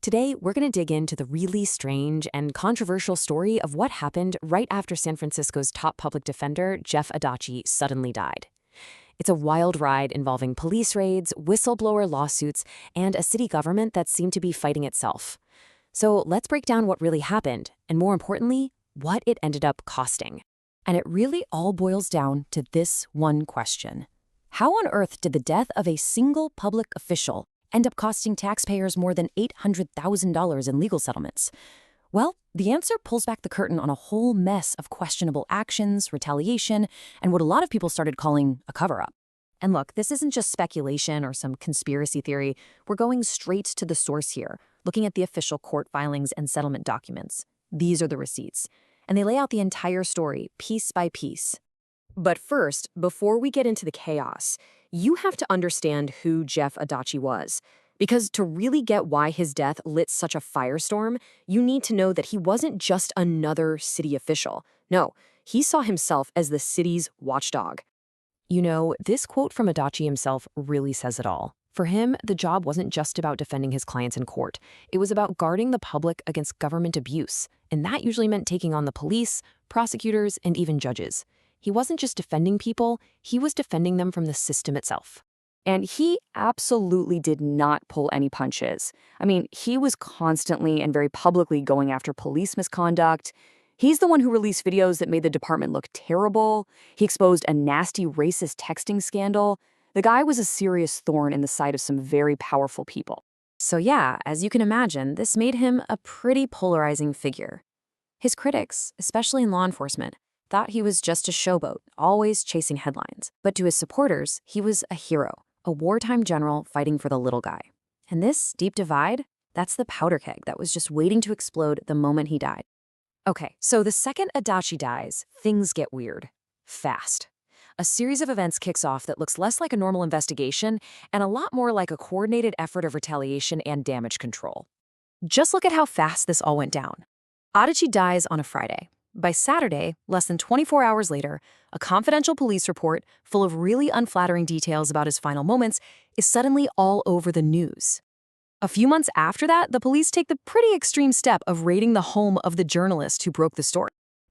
Today, we're going to dig into the really strange and controversial story of what happened right after San Francisco's top public defender, Jeff Adachi, suddenly died. It's a wild ride involving police raids, whistleblower lawsuits, and a city government that seemed to be fighting itself. So let's break down what really happened, and more importantly, what it ended up costing. And it really all boils down to this one question. How on earth did the death of a single public official end up costing taxpayers more than $800,000 in legal settlements? Well, the answer pulls back the curtain on a whole mess of questionable actions, retaliation, and what a lot of people started calling a cover-up. And look, this isn't just speculation or some conspiracy theory. We're going straight to the source here, looking at the official court filings and settlement documents. These are the receipts, and they lay out the entire story, piece by piece. But first, before we get into the chaos, you have to understand who Jeff Adachi was. Because to really get why his death lit such a firestorm, you need to know that he wasn't just another city official. No, he saw himself as the city's watchdog. You know, this quote from Adachi himself really says it all. For him, the job wasn't just about defending his clients in court. It was about guarding the public against government abuse, and that usually meant taking on the police, prosecutors, and even judges. He wasn't just defending people, he was defending them from the system itself. And he absolutely did not pull any punches. I mean, he was constantly and very publicly going after police misconduct. He's the one who released videos that made the department look terrible. He exposed a nasty racist texting scandal. The guy was a serious thorn in the side of some very powerful people. So yeah, as you can imagine, this made him a pretty polarizing figure. His critics, especially in law enforcement, thought he was just a showboat, always chasing headlines. But to his supporters, he was a hero, a wartime general fighting for the little guy. And this deep divide, that's the powder keg that was just waiting to explode the moment he died. Okay, so the second Adachi dies, things get weird. Fast. A series of events kicks off that looks less like a normal investigation and a lot more like a coordinated effort of retaliation and damage control. Just look at how fast this all went down. Adachi dies on a Friday. By Saturday, less than 24 hours later, a confidential police report full of really unflattering details about his final moments is suddenly all over the news. A few months after that, the police take the pretty extreme step of raiding the home of the journalist who broke the story.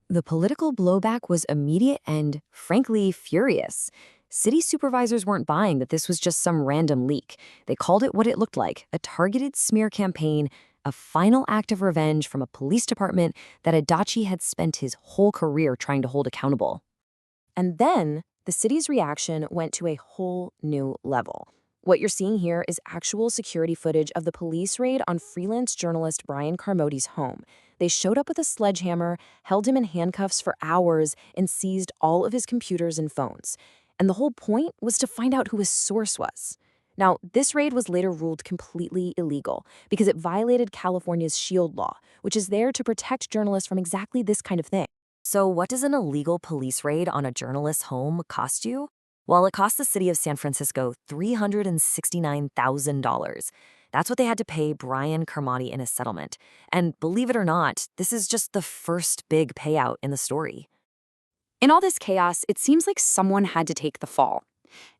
The political blowback was immediate and, frankly, furious. City supervisors weren't buying that this was just some random leak. They called it what it looked like, a targeted smear campaign, a final act of revenge from a police department that Adachi had spent his whole career trying to hold accountable. And then, the city's reaction went to a whole new level. What you're seeing here is actual security footage of the police raid on freelance journalist Brian Carmody's home. They showed up with a sledgehammer, held him in handcuffs for hours, and seized all of his computers and phones. And the whole point was to find out who his source was. Now, this raid was later ruled completely illegal because it violated California's SHIELD law, which is there to protect journalists from exactly this kind of thing. So what does an illegal police raid on a journalist's home cost you? Well, it cost the city of San Francisco $369,000. That's what they had to pay Brian Carmody in a settlement. And believe it or not, this is just the first big payout in the story. In all this chaos, it seems like someone had to take the fall.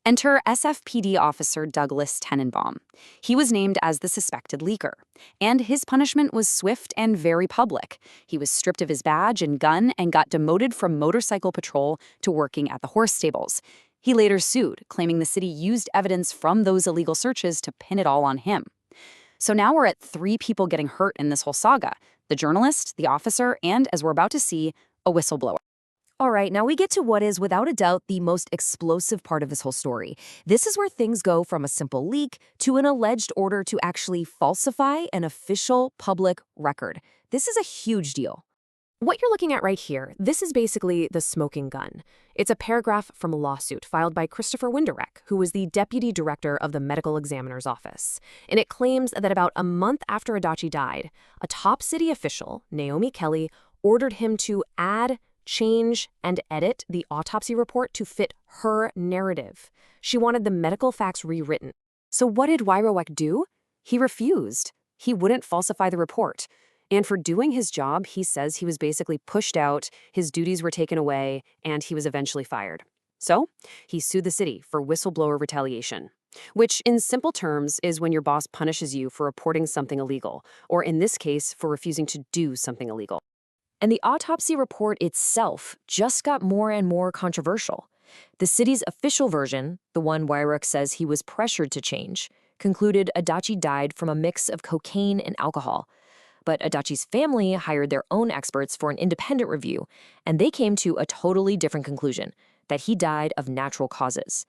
Enter SFPD officer Douglas Tenenbaum. He was named as the suspected leaker, and his punishment was swift and very public. He was stripped of his badge and gun and got demoted from motorcycle patrol to working at the horse stables. He later sued, claiming the city used evidence from those illegal searches to pin it all on him. So now we're at 3 people getting hurt in this whole saga: the journalist, the officer, and, as we're about to see, a whistleblower. All right, now we get to what is, without a doubt, the most explosive part of this whole story. This is where things go from a simple leak to an alleged order to actually falsify an official public record. This is a huge deal. What you're looking at right here, this is basically the smoking gun. It's a paragraph from a lawsuit filed by Christopher Winderreck, who was the deputy director of the medical examiner's office. And it claims that about a month after Adachi died, a top city official, Naomi Kelly, ordered him to add, change, and edit the autopsy report to fit her narrative. She wanted the medical facts rewritten. So what did Winderreck do? He refused. He wouldn't falsify the report. And for doing his job, he says he was basically pushed out, his duties were taken away, and he was eventually fired. So he sued the city for whistleblower retaliation. which in simple terms is when your boss punishes you for reporting something illegal, or in this case, for refusing to do something illegal. And the autopsy report itself just got more and more controversial. The city's official version, the one Weyrich says he was pressured to change, concluded Adachi died from a mix of cocaine and alcohol. But Adachi's family hired their own experts for an independent review, and they came to a totally different conclusion, that he died of natural causes.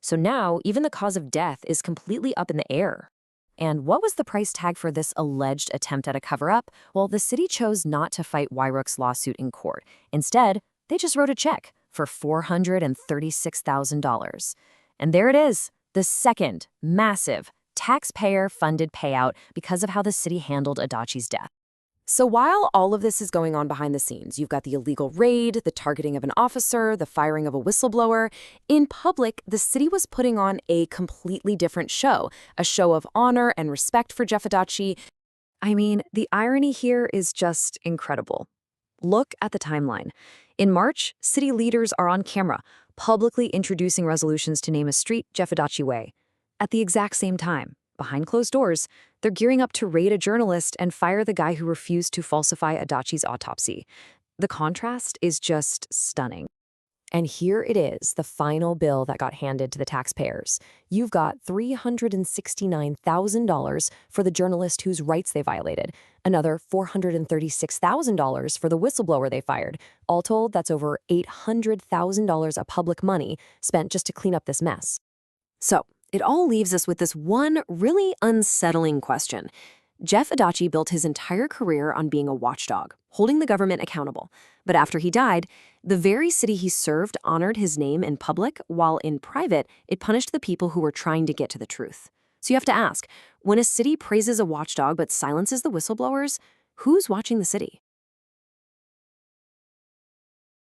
So now, even the cause of death is completely up in the air. And what was the price tag for this alleged attempt at a cover-up? Well, the city chose not to fight Weirich's lawsuit in court. Instead, they just wrote a check for $436,000. And there it is, the second massive taxpayer-funded payout because of how the city handled Adachi's death. So while all of this is going on behind the scenes, you've got the illegal raid, the targeting of an officer, the firing of a whistleblower. In public, the city was putting on a completely different show, a show of honor and respect for Jeff Adachi. I mean, the irony here is just incredible. Look at the timeline. In March, city leaders are on camera, publicly introducing resolutions to name a street Jeff Adachi Way. At the exact same time, behind closed doors, they're gearing up to raid a journalist and fire the guy who refused to falsify Adachi's autopsy. The contrast is just stunning. And here it is, the final bill that got handed to the taxpayers. You've got $369,000 for the journalist whose rights they violated, another $436,000 for the whistleblower they fired. All told, that's over $800,000 of public money spent just to clean up this mess. So, it all leaves us with this one really unsettling question. Jeff Adachi built his entire career on being a watchdog, holding the government accountable. But after he died, the very city he served honored his name in public, while in private, it punished the people who were trying to get to the truth. So you have to ask, when a city praises a watchdog but silences the whistleblowers, who's watching the city?